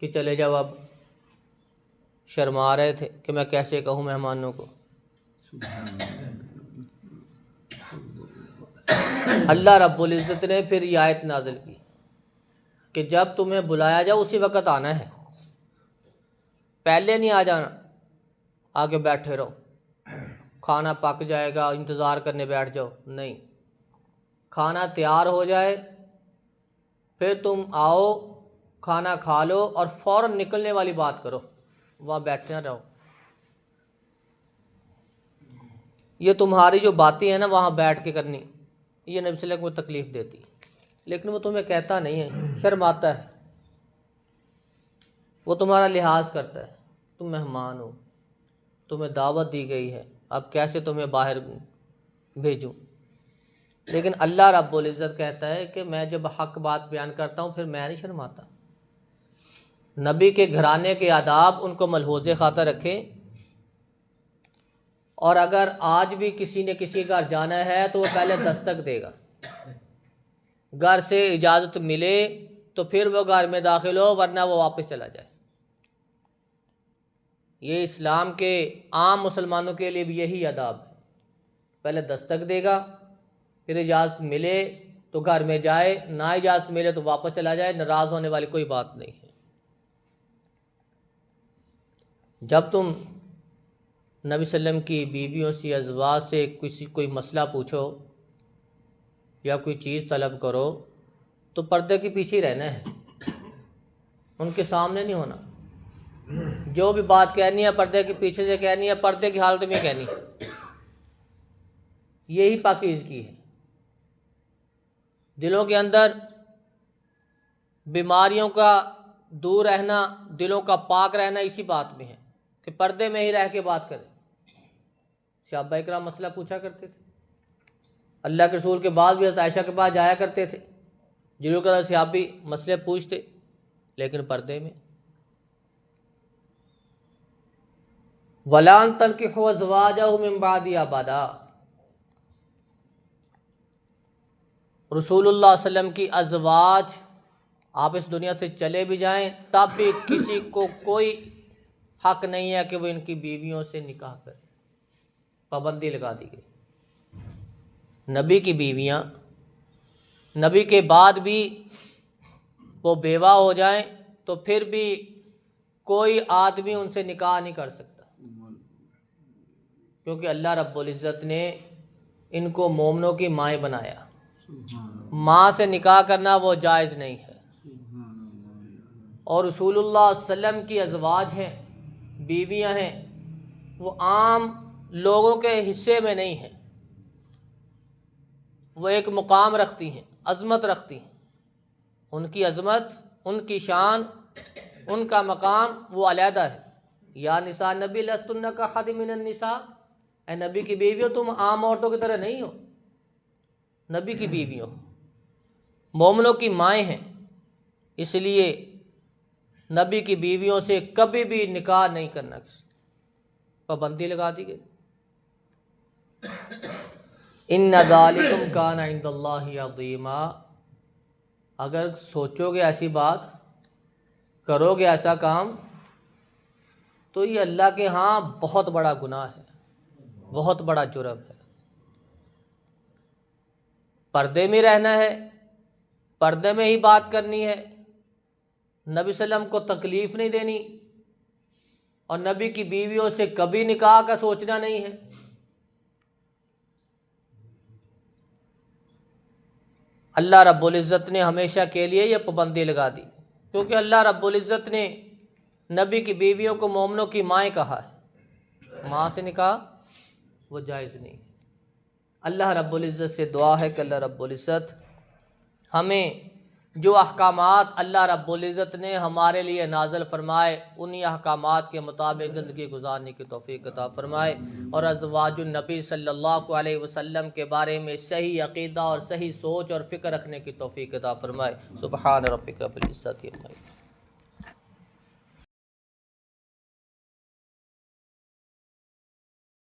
کہ چلے جاؤ، اب شرما رہے تھے کہ میں کیسے کہوں مہمانوں کو۔ اللہ رب العزت نے پھر یہ آیت نازل کی کہ جب تمہیں بلایا جاؤ اسی وقت آنا ہے، پہلے نہیں آ جانا، آگے بیٹھے رہو، کھانا پک جائے گا انتظار کرنے بیٹھ جاؤ، نہیں، کھانا تیار ہو جائے پھر تم آؤ، کھانا کھا لو اور فوراً نکلنے والی بات کرو، وہاں بیٹھے نہ رہو۔ یہ تمہاری جو باتیں ہیں نا وہاں بیٹھ کے کرنی، یہ نبی صلی اللہ علیہ وسلم کو تکلیف دیتی، لیکن وہ تمہیں کہتا نہیں ہے، شرماتا ہے، وہ تمہارا لحاظ کرتا ہے، تم مہمان ہو، تمہیں دعوت دی گئی ہے، اب کیسے تمہیں باہر بھیجوں۔ لیکن اللہ رب العزت کہتا ہے کہ میں جب حق بات بیان کرتا ہوں پھر میں نہیں شرماتا۔ نبی کے گھرانے کے آداب ان کو ملحوظ خاطر رکھیں، اور اگر آج بھی کسی نے کسی گھر جانا ہے تو وہ پہلے دستک دے گا، گھر سے اجازت ملے تو پھر وہ گھر میں داخل ہو، ورنہ وہ واپس چلا جائے۔ یہ اسلام کے عام مسلمانوں کے لیے بھی یہی آداب ہے، پہلے دستک دے گا، پھر اجازت ملے تو گھر میں جائے، نہ اجازت ملے تو واپس چلا جائے، ناراض ہونے والی کوئی بات نہیں ہے۔ جب تم نبی صلی اللہ علیہ وسلم کی بیویوں سے، ازواج سے کوئی مسئلہ پوچھو یا کوئی چیز طلب کرو تو پردے کے پیچھے ہی رہنا ہے، ان کے سامنے نہیں ہونا۔ جو بھی بات کہنی ہے پردے کے پیچھے سے کہنی ہے، پردے کی حالت میں کہنی ہے، یہی پاکیزگی ہے۔ دلوں کے اندر بیماریوں کا دور رہنا، دلوں کا پاک رہنا اسی بات میں ہے کہ پردے میں ہی رہ کے بات کریں۔ صحابہ اکرام مسئلہ پوچھا کرتے تھے، اللہ کے رسول کے بعد بھی حضرت عائشہ کے پاس جایا کرتے تھے، ضرور کہ صحابی مسئلے پوچھتے، لیکن پردے میں۔ وَلَا أَن تَنكِحُوا أَزْوَاجَهُ مِن بَعْدِهِ أَبَدًا، رسول اللہ صلی اللہ علیہ وسلم کی ازواج آپ اس دنیا سے چلے بھی جائیں تب بھی کسی کو کوئی حق نہیں ہے کہ وہ ان کی بیویوں سے نکاح کرے، پابندی لگا دی گئی۔ نبی کی بیویاں نبی کے بعد بھی وہ بیوہ ہو جائیں تو پھر بھی کوئی آدمی ان سے نکاح نہیں کر سکتا، کیونکہ اللہ رب العزت نے ان کو مومنوں کی مائیں بنایا، ماں سے نکاح کرنا وہ جائز نہیں ہے۔ اور رسول اللہ صلی اللہ علیہ وسلم کی ازواج ہیں، بیویاں ہیں، وہ عام لوگوں کے حصے میں نہیں ہیں، وہ ایک مقام رکھتی ہیں، عظمت رکھتی ہیں، ان کی عظمت، ان کی شان، ان کا مقام وہ علیحدہ ہے۔ یا نساء نبی لستن کاحد من النساء، اے نبی کی بیویوں تم عام عورتوں کی طرح نہیں ہو، نبی کی بیویوں مومنوں کی مائیں ہیں، اس لیے نبی کی بیویوں سے کبھی بھی نکاح نہیں کرنا، پابندی لگا دی گئی۔ ان ذالکم کان عند اللہ عظیما، اگر سوچو گے ایسی بات، کرو گے ایسا کام، تو یہ اللہ کے ہاں بہت بڑا گناہ ہے، بہت بڑا جرم ہے۔ پردے میں رہنا ہے، پردے میں ہی بات کرنی ہے، نبی صلی اللہ علیہ وسلم کو تکلیف نہیں دینی، اور نبی کی بیویوں سے کبھی نکاح کا سوچنا نہیں ہے۔ اللہ رب العزت نے ہمیشہ کے لیے یہ پابندی لگا دی، کیونکہ اللہ رب العزت نے نبی کی بیویوں کو مومنوں کی مائیں کہا ہے، ماں سے نکاح وہ جائز نہیں۔ اللہ رب العزت سے دعا ہے کہ اللہ رب العزت ہمیں جو احکامات اللہ رب العزت نے ہمارے لیے نازل فرمائے انہی احکامات کے مطابق زندگی گزارنے کی توفیق عطا فرمائے، اور ازواج النبی صلی اللہ علیہ وسلم کے بارے میں صحیح عقیدہ اور صحیح سوچ اور فکر رکھنے کی توفیق عطا فرمائے۔ سبحان ربک رب العزت عما یصفون۔